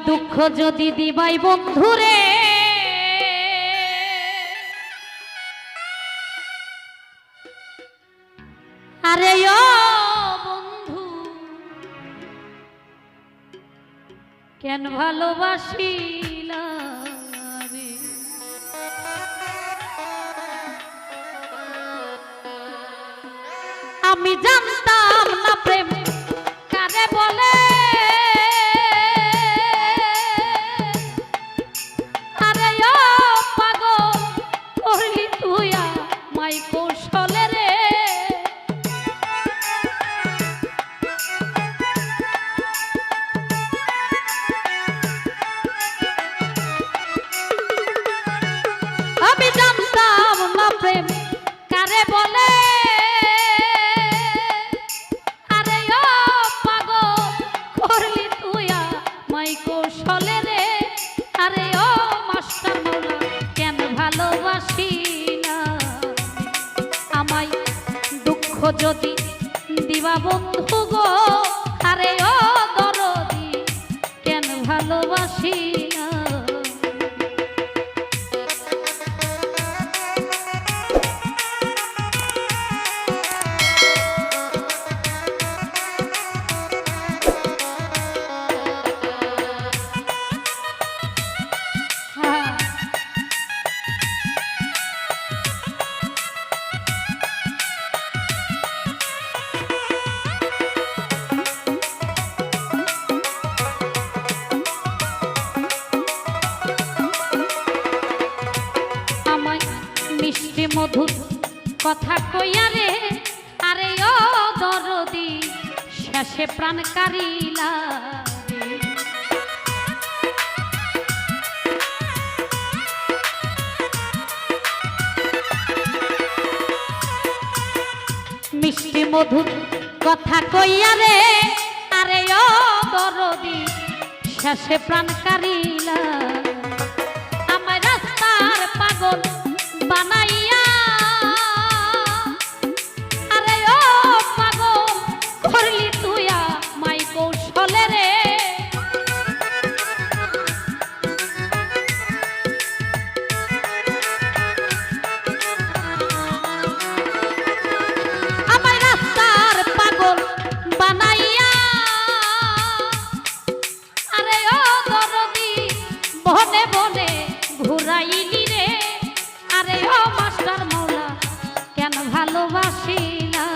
দুঃখ যদি দিবাই বন্ধুরে আরে ও বন্ধু কেন ভালোবাসিলা রে আমি জানতাম না প্রেম কারে বলে যদি দিবা বন্ধু গো আরে ও দরদি কেন ভালোবাসি না মধুর কথা কইয়া রে আরে ও দরদি শেষে প্রাণ কারিলা মিষ্টি মধুর কথা কইয়া রে আরে ও দরদি শেষে প্রাণ কারিলা আমার রাস্তার পাগল বানাইয়া আরে ও পাগল করলি তুই মাই কৌশলে রে আমার রাস্তার পাগল বানাইয়া আরে ও দরদি বনে বনে ঘুরাইলি রে আরে ও মাস্টার মৌলা কেন ভালোবাসিলা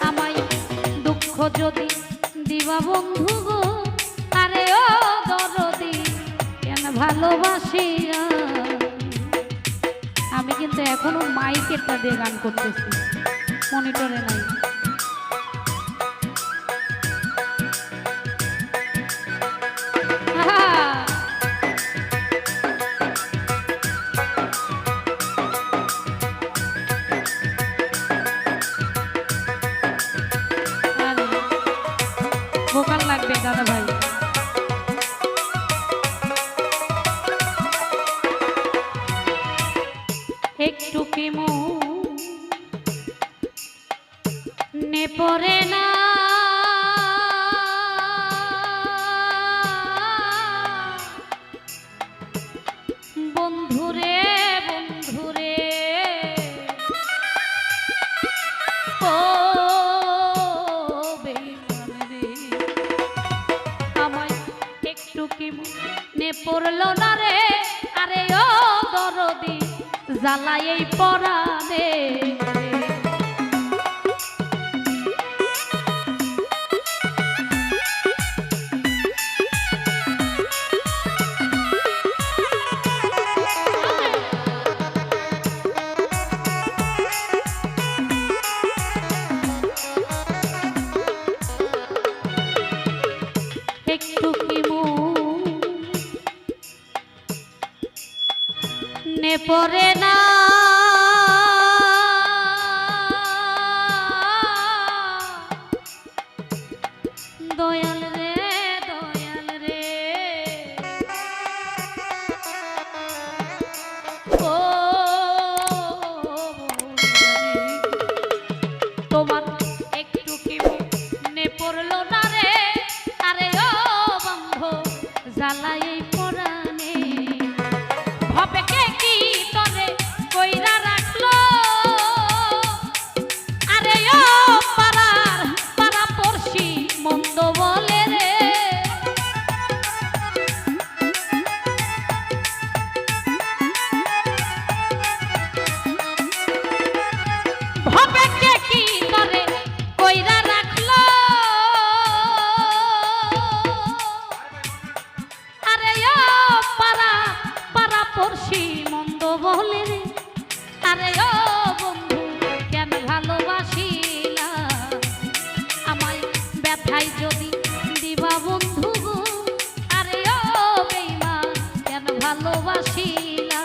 আমায় দুঃখ যদি দিবা বন্ধু গো আরে ও দরদি কেন ভালোবাসিলা আমি কিন্তু এখনো মাইকেরটা দিয়ে গান করতেছি মনিটরে নাই ভোকাল লাগবে দাদা ভাই একটু কি মনে পড়ে না বন্ধুরে বন্ধুরে ও নে পড়লো না রে আরে ও দরদি জ্বালাই এই পরাণে একটু কি নে পড়ে না দয়াল রে ও তোমার একটু কি নে পড়লো না রে আরে ও বন্ধু জ্বালাই এই পরাণে হবে কে কি তরে কইরা রাখলো আরে ও পাড়ার পাড়া পড়শি মন্দ বলে রে হবে কে কি তরে কইরা রাখলো আরে ও পাড়া পাড়া পড়শি মন্দ বলে রে আরে ও বন্ধু কেন ভালোবাসিলা আমায় ব্যথায় যদি দিবা বন্ধু গো আরে ও বেঈমান কেন ভালোবাসিলা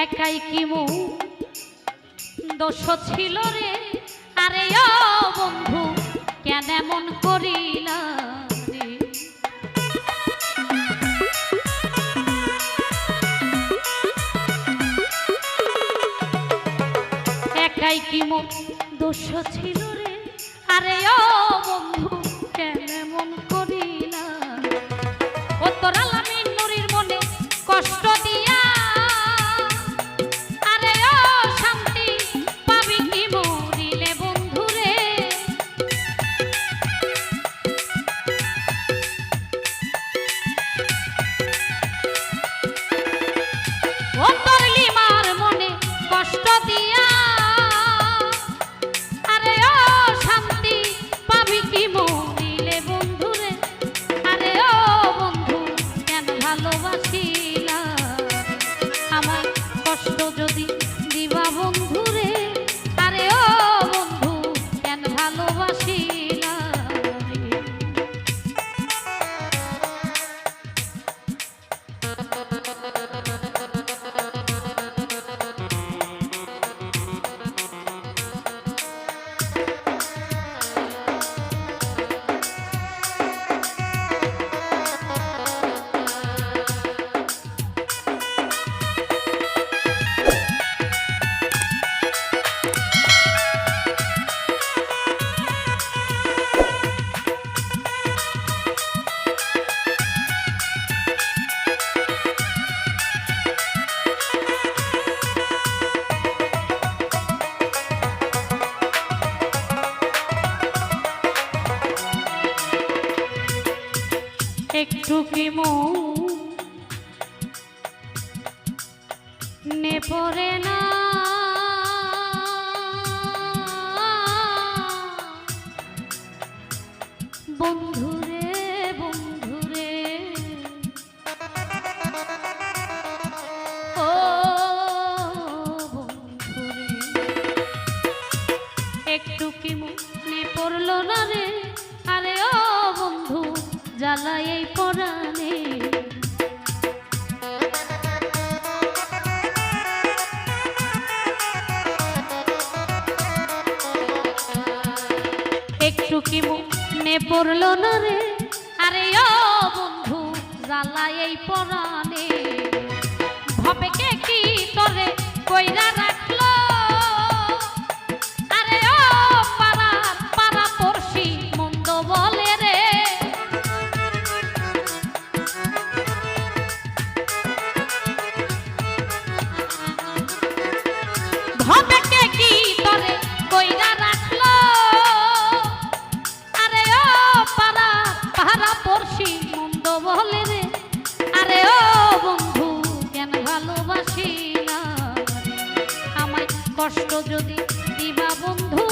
একাই কি মো দোষ ছিল রে আরে ও বন্ধু কেন এমন করিলা রে একাই কি মো দোষ ছিল রে আরে ও বন্ধু কেন এমন করিলা ও তোরা লামিন নুরির মনে কষ্ট দিয়া একটু কি মনে পড়ে না বন্ধুরে বন্ধুরে ও বন্ধুরে একটু কি মনে পড়লো না রে আরে ও বন্ধু জ্বালাই এই পরাণে একটু কি মনে পড়লো না রে আরে ও বন্ধু জ্বালাই এই পরাণে হবে কে কি তরে কইরা রাখলো আরে ও পাড়া পাড়া পড়শি মন্দ বলে রে হবে কে কি তরে কইরা রাখলো আরে ও পাড়া পাড়া পড়শি মন্দ বলে কষ্ট যদি দিবা বন্ধু